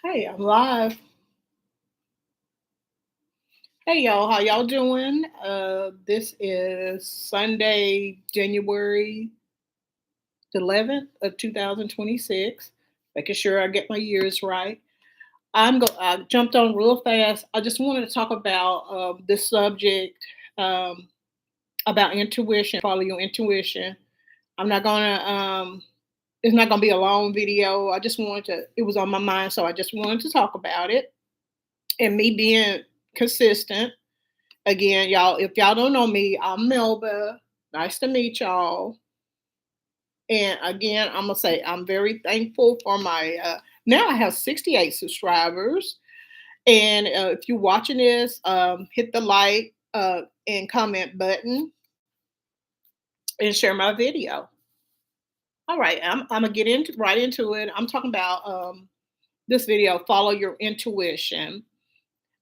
Hey, I'm live. Hey y'all, how y'all doing? This is Sunday, January the 11th of 2026. Making sure I get my years right. I jumped on real fast. I just wanted to talk about this subject um, about intuition. Follow your intuition. I'm not gonna. It's not gonna be a long video. I just wanted to. It was on my mind, so I just wanted to talk about it and me being consistent. Again, y'all, if y'all don't know me, I'm Melba. Nice to meet y'all. And again, I'm gonna say I'm very thankful for my. Now I have 68 subscribers, and if you're watching this, hit the like and comment button and share my video. All right, I'm gonna get into right into it. I'm talking about this video. Follow your intuition.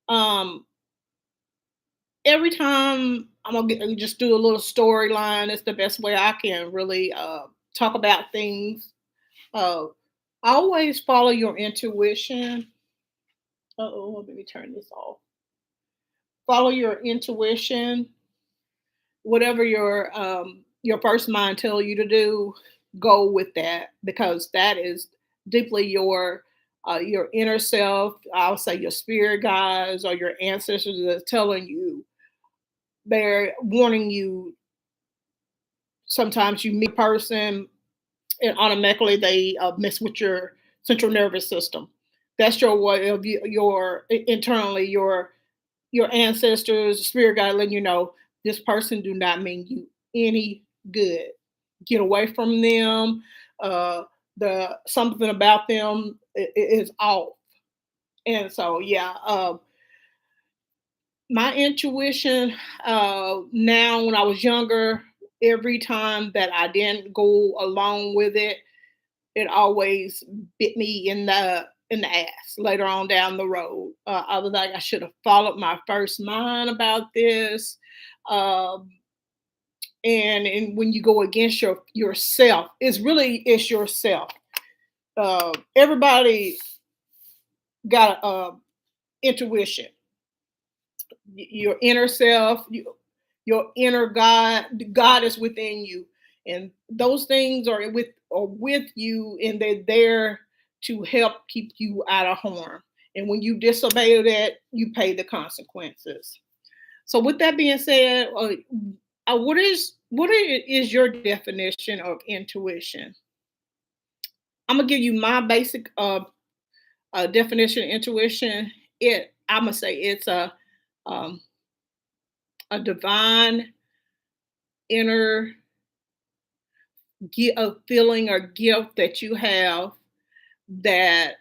Um, every time just do a little storyline. It's the best way I can really talk about things. Uh, always follow your intuition. Oh, let me turn this off. Follow your intuition. Whatever your first mind tell you to do, go with that because that is deeply your inner self. I'll say your spirit guides or your ancestors that's telling you. They're warning you. Sometimes you meet a person and automatically they mess with your central nervous system. That's your way of internally your ancestors, spirit guide letting you know this person do not mean you any good. Get away from them. Uh, the something about them is off. And so yeah, my intuition now when I was younger, every time that I didn't go along with it, it always bit me in the ass later on down the road. I was like, I should have followed my first mind about this. Um, and when you go against yourself, it's yourself. Everybody got intuition, your inner self, your inner God. God is within you, and those things are with you, and they're there to help keep you out of harm. And when you disobey that, you pay the consequences. So, with that being said, what is your definition of intuition? I'm gonna give you my basic definition of intuition. I'm gonna say it's um, a divine inner a feeling or gift that you have that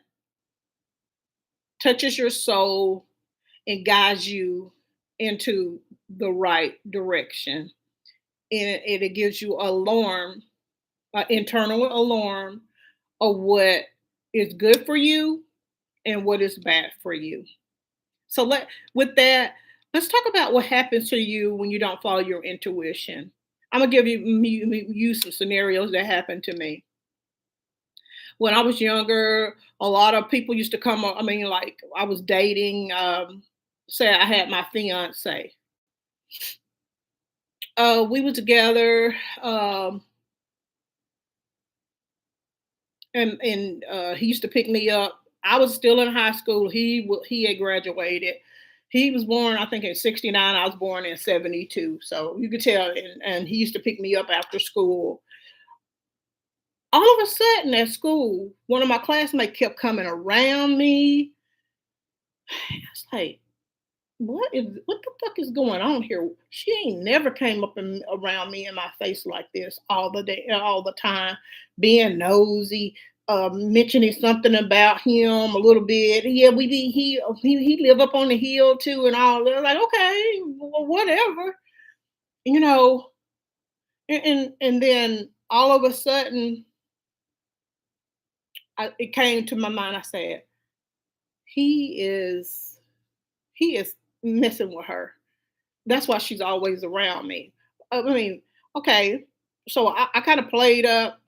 touches your soul and guides you into the right direction. And it gives you alarm, an internal alarm of what is good for you and what is bad for you. So with that, let's talk about what happens to you when you don't follow your intuition. I'm gonna give you some scenarios that happened to me when I was younger. A lot of people used to come. I mean, like I was dating. Say I had my fiance. We were together, and he used to pick me up. I was still in high school. He had graduated. He was born, I think, in '69. I was born in '72. So you could tell. And he used to pick me up after school. All of a sudden at school, one of my classmates kept coming around me. I was like, what the fuck is going on here? She ain't never came up around me in my face like this all the day, all the time, being nosy, mentioning something about him a little bit. Yeah, we be he live up on the hill too, and all that. Like, okay, well, whatever, you know. And then all of a sudden, it came to my mind. I said, he is he is messing with her. That's why she's always around me. I mean, okay, so I kind of played up.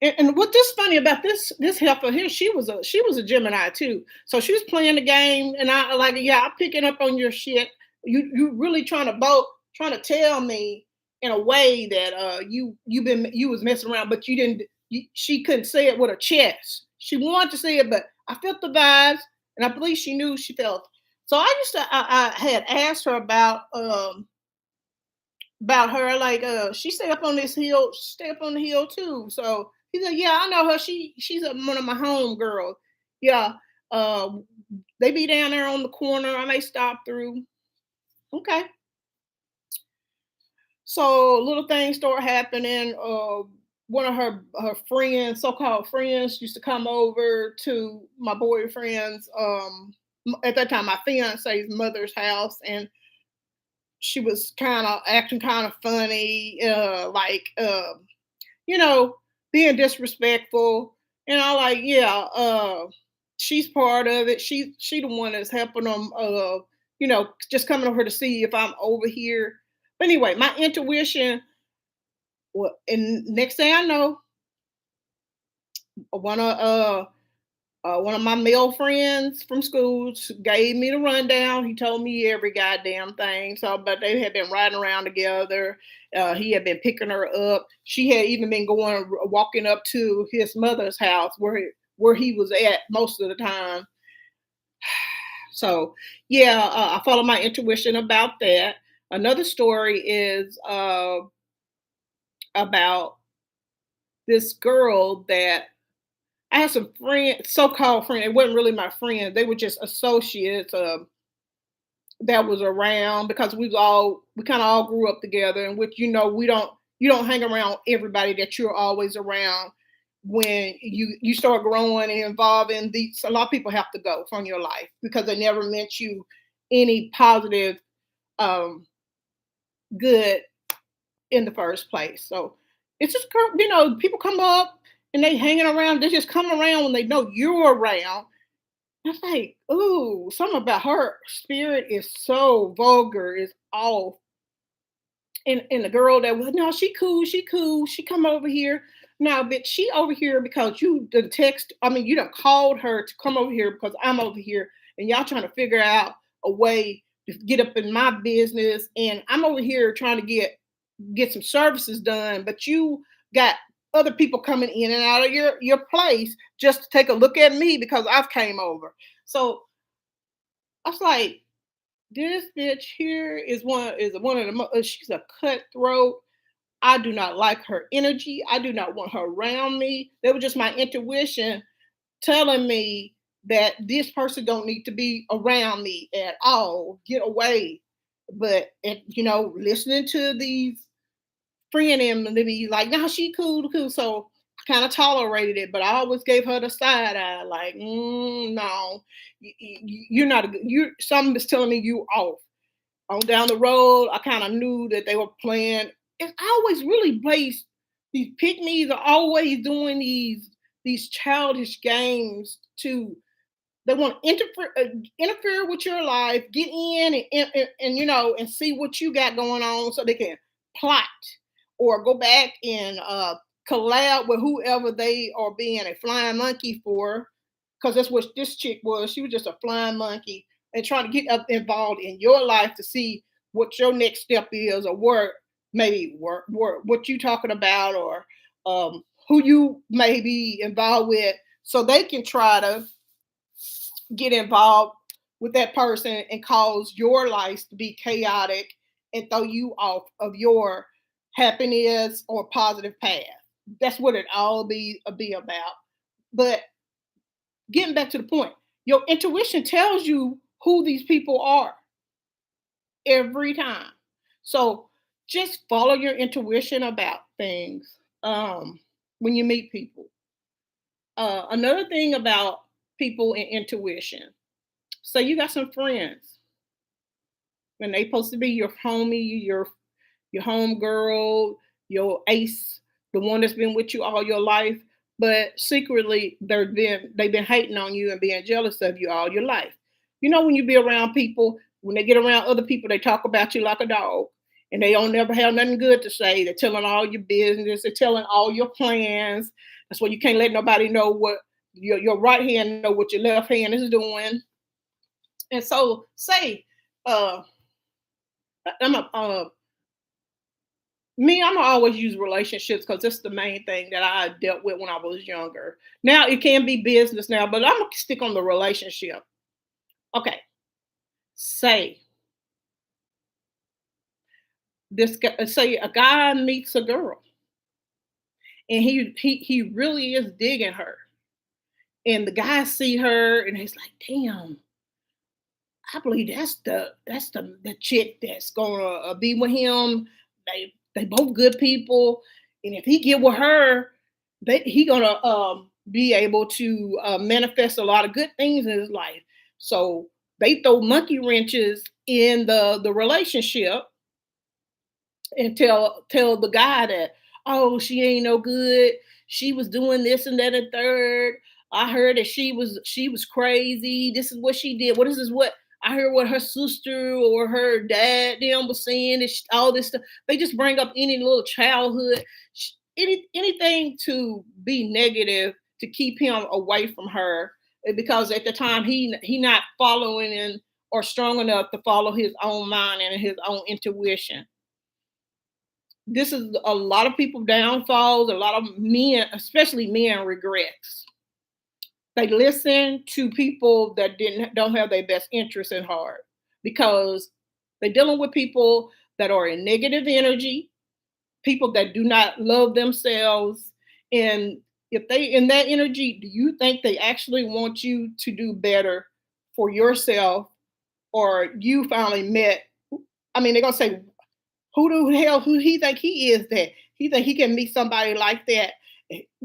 And what is funny about this helper here, she was a Gemini too. So she was playing the game, and I like, yeah, I'm picking up on your shit. You really trying to tell me in a way that you was messing around, but you didn't. She couldn't say it with her chest. She wanted to say it, but I felt the vibes, and I believe she knew she felt. So I had asked her about her, like, she stay up on this hill, stay up on the hill too. So he's like, yeah, I know her. One of my home girls. Yeah. Uh, they be down there on the corner. I may stop through. Okay. So little things start happening. One of her friends, so-called friends, used to come over to my boyfriend's at that time my fiance's mother's house, and she was kind of acting kind of funny, like you know, being disrespectful. And I like, yeah, she's part of it. She the one that's helping them. Just coming over to see if I'm over here. But anyway, my intuition. Well, and next thing I know, one of one of my male friends from school gave me the rundown. He told me every goddamn thing. So, but they had been riding around together. He had been picking her up. She had even been walking up to his mother's house where he was at most of the time. So, yeah, I follow my intuition about that. Another story is about this girl that I had some friends, so-called friends. It wasn't really my friends. They were just associates that was around because we kind of all grew up together. And which you don't hang around everybody that you're always around. When you start growing and involving these, a lot of people have to go from your life because they never meant you any positive, um, good in the first place. So it's just people come up and they hanging around. They just come around when they know you're around. I was like, ooh, something about her spirit is so vulgar, is off. And the girl that was, no, she cool, she come over here. Now, bitch, she over here because you done called her to come over here because I'm over here, and y'all trying to figure out a way to get up in my business, and I'm over here trying to get some services done, but you got other people coming in and out of your place just to take a look at me because I've came over. So I was like, this bitch here is one of the she's a cutthroat. I do not like her energy. I do not want her around me. That was just my intuition telling me that this person don't need to be around me at all. Get away. But listening to these friend him and be like, no, she cool, cool. So I kind of tolerated it, but I always gave her the side eye, like, no, you're not. You something is telling me you off. On down the road, I kind of knew that they were playing. It's always really based. These pygmies are always doing these childish games to they want to interfere with your life, get in and see what you got going on, so they can plot or go back and collab with whoever they are being a flying monkey for. Because that's what this chick was. She was just a flying monkey and trying to get up involved in your life to see what your next step is, or what you talking about, or who you may be involved with, so they can try to get involved with that person and cause your life to be chaotic and throw you off of your happiness or positive path. That's what it all be about. But getting back to the point, your intuition tells you who these people are every time. So just follow your intuition about things when you meet people. Another thing about people and intuition. So you got some friends, and they supposed to be your homie, your home girl, your ace, the one that's been with you all your life. But secretly, they've been hating on you and being jealous of you all your life. You know, when you be around people, when they get around other people, they talk about you like a dog, and they don't never have nothing good to say. They're telling all your business, they're telling all your plans. That's why you can't let nobody know what your right hand know what your left hand is doing. And so say, uh, I'm a, me, I'm gonna always use relationships because that's the main thing that I dealt with when I was younger. Now it can be business now, but I'm gonna stick on the relationship. Okay, say this guy, say a guy meets a girl, and he really is digging her, and the guy see her, and he's like, "Damn, I believe that's the chick that's gonna be with him. They both good people, and if he get with her, he gonna be able to manifest a lot of good things in his life." So they throw monkey wrenches in the relationship and tell the guy that, oh, she ain't no good. She was doing this and that and third. I heard that she was crazy. This is what she did. What is this? What I heard what her sister or her dad them was saying. All this stuff. They just bring up any little childhood, anything to be negative to keep him away from her. Because at the time he not following in or strong enough to follow his own mind and his own intuition. This is a lot of people downfalls, a lot of men, especially men, regrets. They listen to people that don't have their best interests in heart because they're dealing with people that are in negative energy, people that do not love themselves. And if they in that energy, do you think they actually want you to do better for yourself, or you finally met? I mean, they're gonna say, who the hell who he think he is that he think he can meet somebody like that,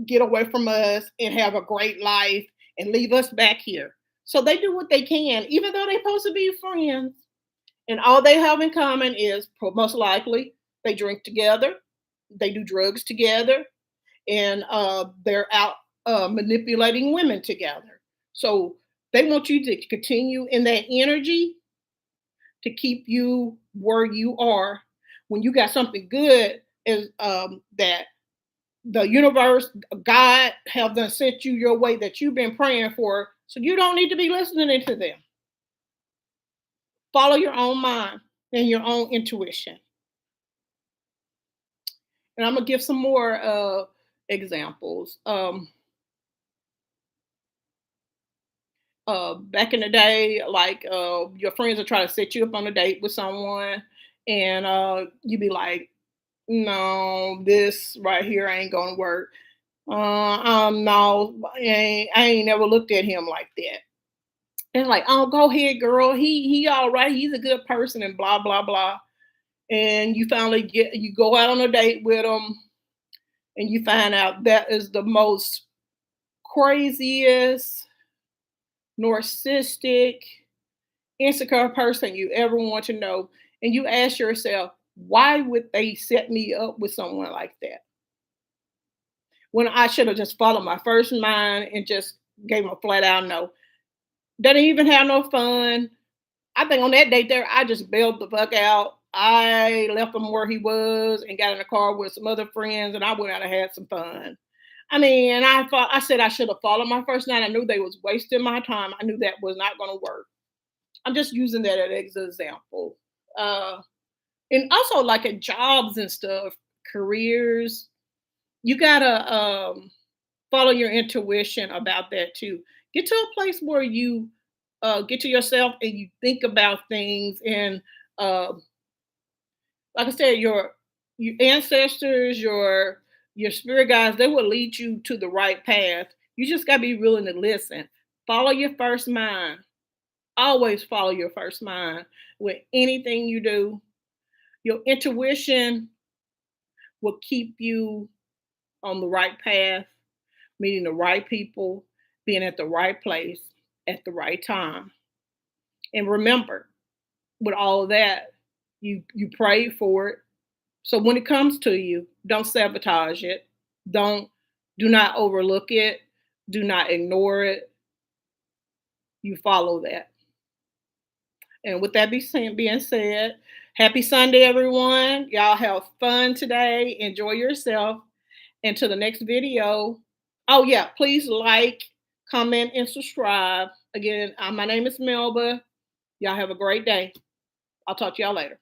get away from us and have a great life and leave us back here. So they do what they can, even though they're supposed to be friends. And all they have in common is most likely they drink together, they do drugs together, and they're out manipulating women together. So they want you to continue in that energy to keep you where you are when you got something good is that the universe, God have done sent you your way that you've been praying for. So you don't need to be listening to them. Follow your own mind and your own intuition. And I'm gonna give some more examples. Back in the day, like your friends will try to set you up on a date with someone, and you be like, no, this right here ain't gonna work. No, I ain't never looked at him like that. And like, oh, go ahead, girl. He all right. He's a good person, and blah blah blah. And you finally you go out on a date with him, and you find out that is the most craziest, narcissistic, insecure person you ever want to know. And you ask yourself, why would they set me up with someone like that? When I should have just followed my first mind and just gave him a flat out no. Didn't even have no fun. I think on that date there, I just bailed the fuck out. I left him where he was and got in the car with some other friends, and I went out and had some fun. I mean, and I said I should have followed my first night. I knew they was wasting my time. I knew that was not going to work. I'm just using that as an example. Uh, and also like at jobs and stuff, careers, you gotta follow your intuition about that too. Get to a place where you get to yourself and you think about things, and uh, like I said, your ancestors, your spirit guides, they will lead you to the right path. You just gotta be willing to listen. Follow your first mind. Always follow your first mind with anything you do. Your intuition will keep you on the right path, meeting the right people, being at the right place at the right time. And remember, with all of that, you prayed for it. So when it comes to you, don't sabotage it. Don't do not overlook it. Do not ignore it. You follow that. And with that being said, happy Sunday, everyone. Y'all have fun today. Enjoy yourself. Until the next video, Oh, yeah, please like, comment, and subscribe. Again, my name is Melba. Y'all have a great day. I'll talk to y'all later.